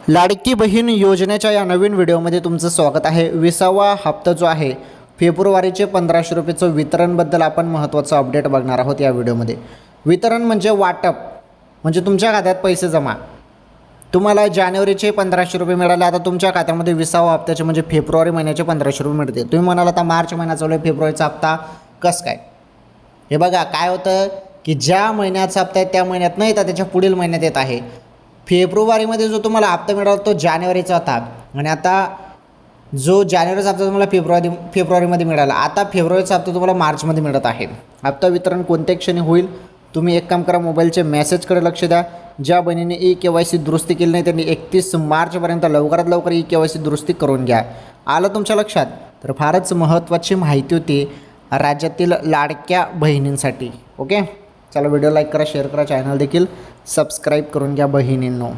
लाडकी बहीण योजनेच्या या नवीन व्हिडिओमध्ये तुमचं स्वागत आहे। 20वा हप्ता जो आहे फेब्रुवारीचे 1500 रुपयाचं वितरणबद्दल आपण महत्त्वाचं अपडेट बघणार आहोत या व्हिडिओमध्ये। वितरण म्हणजे वाटप, म्हणजे तुमच्या खात्यात पैसे जमा। तुम्हाला जानेवारीचे 1500 रुपये मिळाले, आता तुमच्या खात्यामध्ये 20वा हप्त्याचे म्हणजे फेब्रुवारी महिन्याचे 1500 रुपये मिळते। तुम्ही म्हणाल आता मार्च महिना चालू आहे, फेब्रुवारीचा हप्ता कसं काय? हे बघा काय होतं की ज्या महिन्याचा हप्ता आहे त्या महिन्यात नाही तर त्याच्या पुढील महिन्यात येत आहे। फेब्रुवारीमध्ये जो तुम्हाला हप्ता मिळाला तो जानेवारीचा होता आणि आता जो जानेवारीचा हप्ता तुम्हाला फेब्रुवारीमध्ये मिळाला, आता फेब्रुवारीचा हप्ता तुम्हाला मार्चमध्ये मिळत आहे। हप्ता वितरण कोणत्या क्षणी होईल? तुम्ही एक काम करा, मोबाईलचे मेसेजकडे लक्ष द्या। ज्या बहिणीने KYC दुरुस्ती केली नाही त्यांनी 31 मार्चपर्यंत लवकरात लवकर KYC दुरुस्ती करून घ्या। आलं तुमच्या लक्षात? तर फारच महत्त्वाची माहिती होती राज्यातील लाडक्या बहिणींसाठी। ओके, चला व्हिडिओ लाईक करा, शेअर करा, चॅनल देखील सबस्क्राईब करून घ्या बहिणींनो।